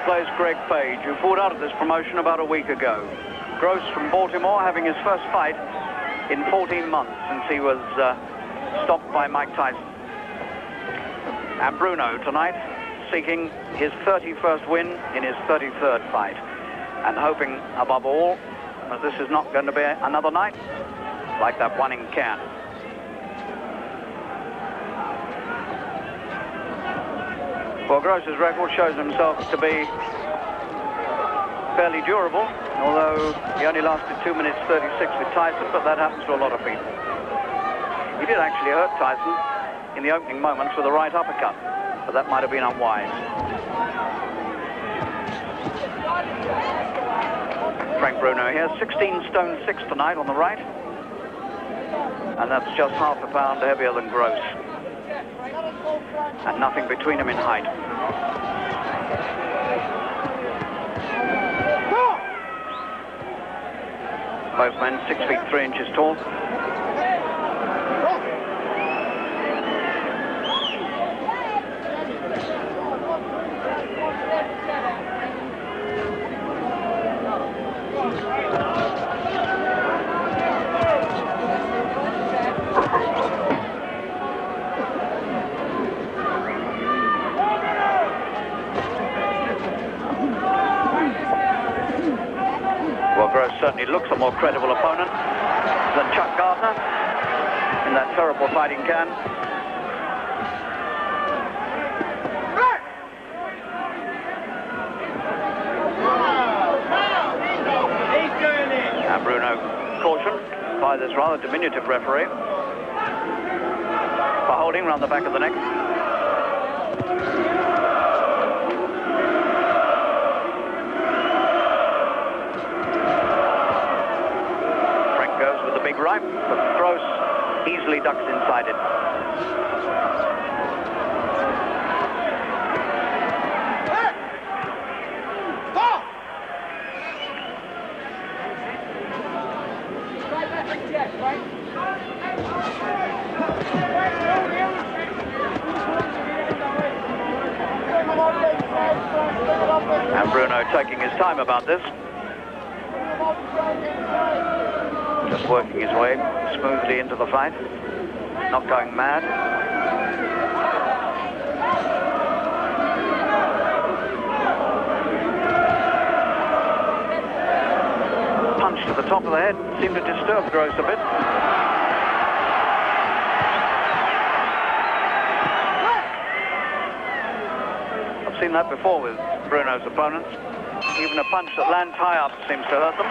plays Greg Page, who pulled out of this promotion about a week ago. Gross from Baltimore having his first fight in 14 months since he was stopped by Mike Tyson. And Bruno tonight seeking his 31st win in his 33rd fight, and hoping above all that this is not going to be another night like that one in Cannes. Well, Gross's record shows himself to be fairly durable, although he only lasted 2 minutes 36 with Tyson, but that happens to a lot of people. He did actually hurt Tyson in the opening moments with a right uppercut, but that might have been unwise. Frank Bruno here, 16 stone 6 tonight on the right, and that's just half a pound heavier than Gross, and nothing between them in height. Both men 6 feet 3 inches tall. Certainly looks a more credible opponent than Chuck Gardner in that terrible fight in Cannes. And Bruno cautioned by this rather diminutive referee for holding round the back of the neck. Right, but Gross easily ducks inside it. And Bruno taking his time about this. Just working his way smoothly into the fight, not going mad. Punch to the top of the head seemed to disturb Gross a bit. I've seen that before with Bruno's opponents. Even a punch that lands high up seems to hurt them.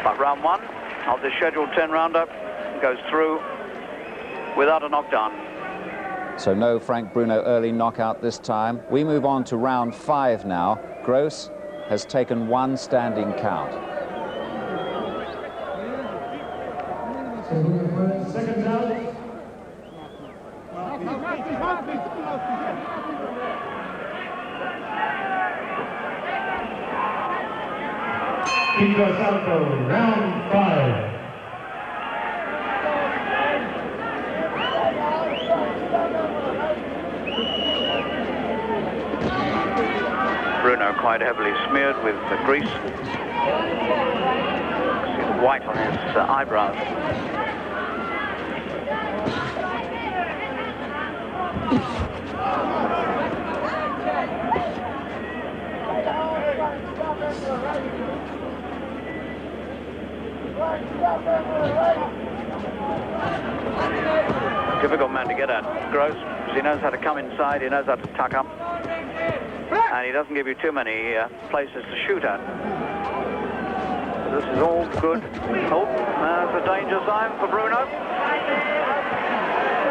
But round one of the scheduled 10 rounder goes through without a knockdown. So no Frank Bruno early knockout this time. We move on to round 5 now. Gross has taken one standing count. Second round. Salto, round 5. Bruno quite heavily smeared with the grease. See the white on his eyebrows. Difficult man to get at, Gross, because he knows how to come inside, he knows how to tuck up, and he doesn't give you too many places to shoot at. This is all good. Oh, there's a danger sign for Bruno.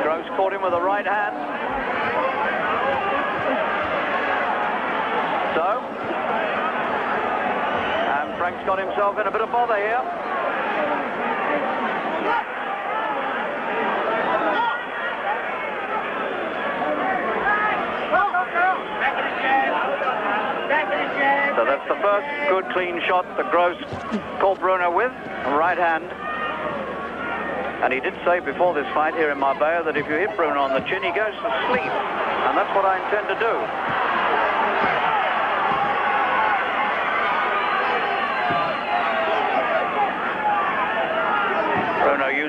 Gross caught him with a right hand. So, and Frank's got himself in a bit of bother here. So that's the first good clean shot that Gross caught Bruno with, a right hand. And he did say before this fight here in Marbella that if you hit Bruno on the chin, he goes to sleep. And that's what I intend to do.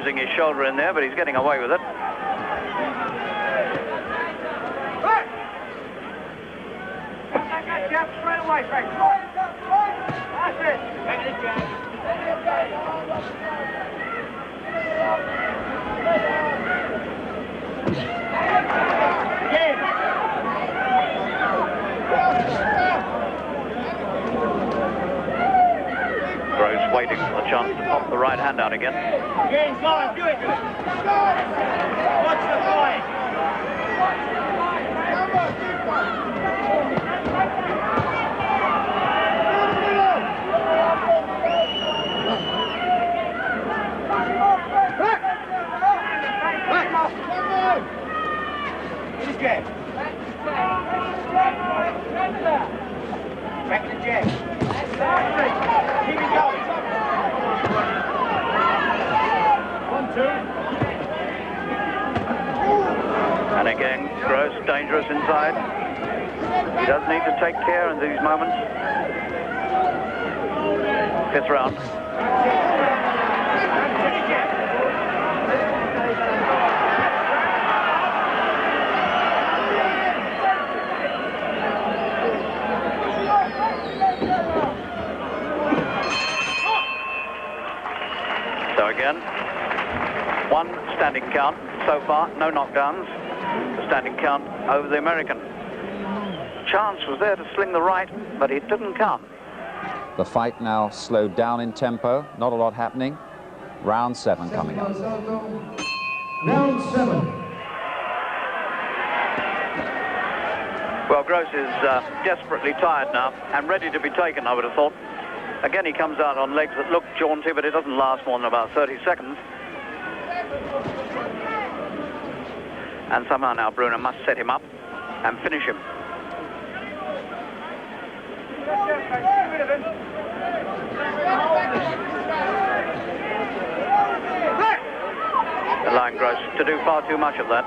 using his shoulder in there, but he's getting away with it. Gross waiting for the chance to pop the right hand out again. Watch the fight. Back to the jab. Keep it going. 1, 2. And again, Gross, dangerous inside. He does need to take care in these moments. 5th round. So again, 1 standing count so far, no knockdowns. The standing count over the American. Chance was there to sling the right, but it didn't come. The fight now slowed down in tempo, not a lot happening. Round 7 coming up. Round 7. Well, Gross is desperately tired now and ready to be taken, I would have thought. Again, he comes out on legs that look jaunty, but it doesn't last more than about 30 seconds. And somehow now Bruno must set him up and finish him. Allowing Gross to do far too much of that.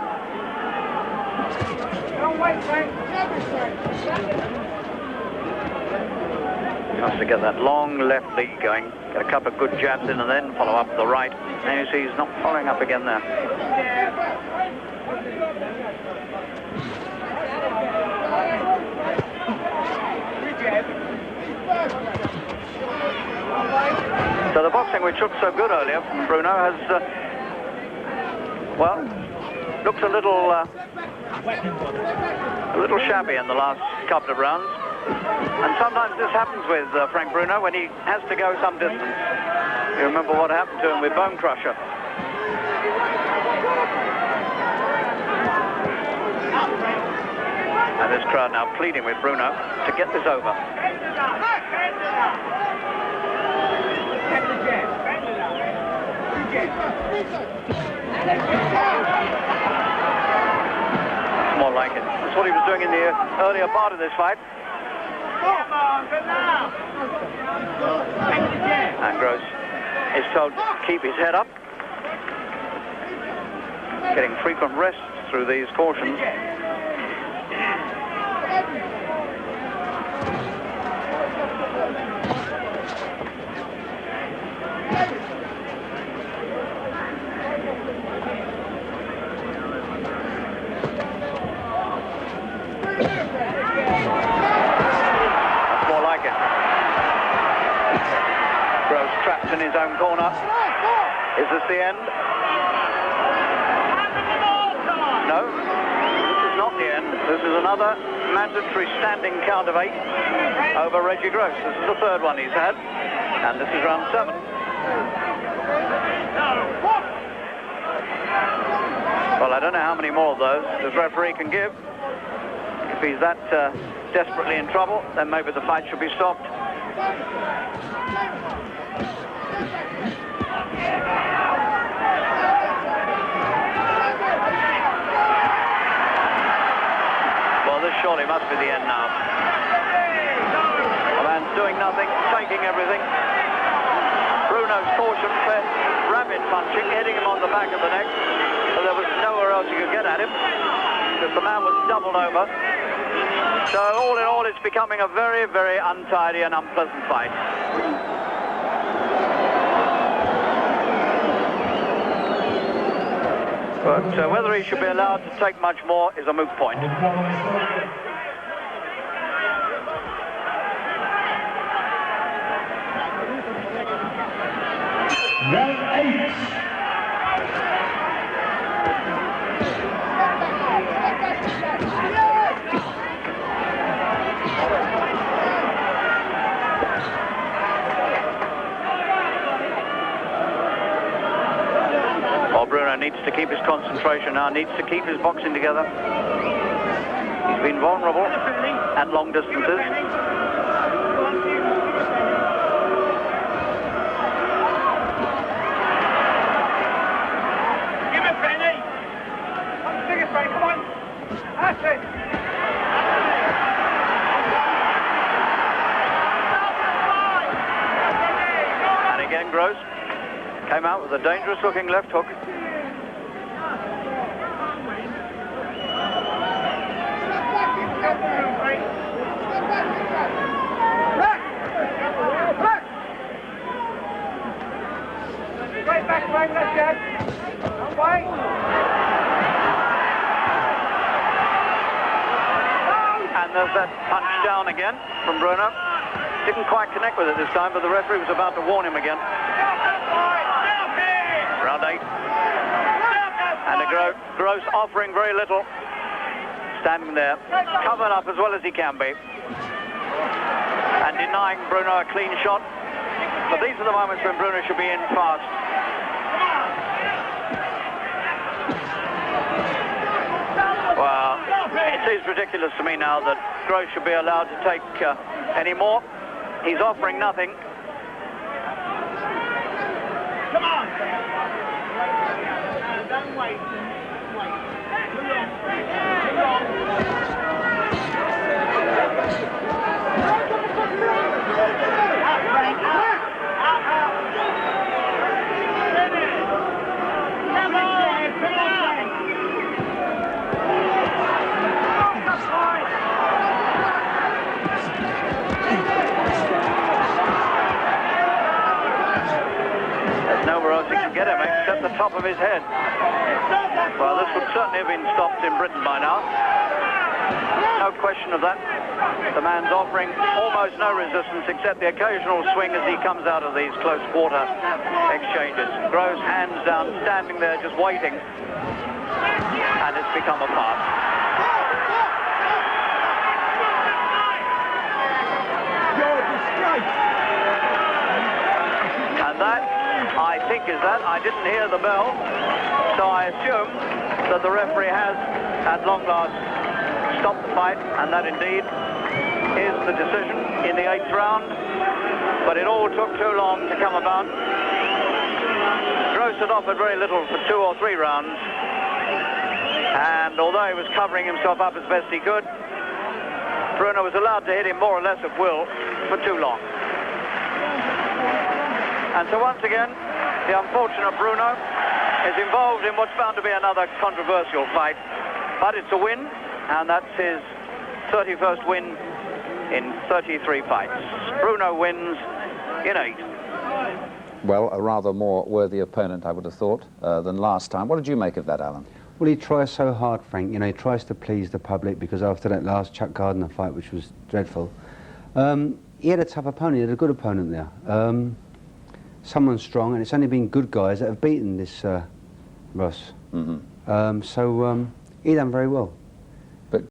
He wants to get that long left lead going, get a couple of good jabs in and then follow up the right. And you see he's not following up again there. So the boxing which looked so good earlier from Bruno has, well, looks a little shabby in the last couple of rounds. And sometimes this happens with Frank Bruno when he has to go some distance. You remember what happened to him with Bone Crusher. And this crowd now pleading with Bruno to get this over. It's more like it. That's what he was doing in the earlier part of this fight. And Gross is told to keep his head up, getting frequent rests through these cautions. Trapped in his own corner. Is this the end? No, this is not the end. This is another mandatory standing count of 8 over Reggie Gross. This is the 3rd one he's had, and this is round 7. Well, I don't know how many more of those this referee can give. If he's that desperately in trouble, then maybe the fight should be stopped. Well, this surely must be the end now. The man's doing nothing, taking everything. Bruno's caution for rapid punching, hitting him on the back of the neck, but there was nowhere else you could get at him because the man was doubled over. So all in all, it's becoming a very, very untidy and unpleasant fight. But whether he should be allowed to take much more is a moot point. Round 8. Well, Bruno needs to keep his concentration now, needs to keep his boxing together. He's been vulnerable at long distances. And again, Gross came out with a dangerous looking left hook. And there's that punch down again from Bruno. Didn't quite connect with it this time, but the referee was about to warn him again. Round 8. And a Gross offering very little. Standing there, covered up as well as he can be. And denying Bruno a clean shot. But these are the moments when Bruno should be in fast. Well, it seems ridiculous to me now that Gross should be allowed to take any more. He's offering nothing. Come on! Don't wait. Too long. Nowhere else he can get him except the top of his head. Well, this would certainly have been stopped in Britain by now. No question of that. The man's offering almost no resistance except the occasional swing as he comes out of these close quarter exchanges. Groves hands down, standing there just waiting. And it's become a pass. And that, I think, is that. I didn't hear the bell, so I assume that the referee has, at long last, stopped the fight, and that indeed is the decision in the 8th round. But it all took too long to come about. Gross had offered very little for 2 or 3 rounds, and although he was covering himself up as best he could, Bruno was allowed to hit him more or less at will for too long. And so once again, the unfortunate Bruno is involved in what's bound to be another controversial fight. But it's a win, and that's his 31st win in 33 fights. Bruno wins in 8. Well, a rather more worthy opponent, I would have thought, than last time. What did you make of that, Alan? Well, he tries so hard, Frank. You know, he tries to please the public, because after that last Chuck Gardner fight, which was dreadful, he had a tough opponent. He had a good opponent there. Someone strong, and it's only been good guys that have beaten this Ross. Mm-hmm. So he done very well.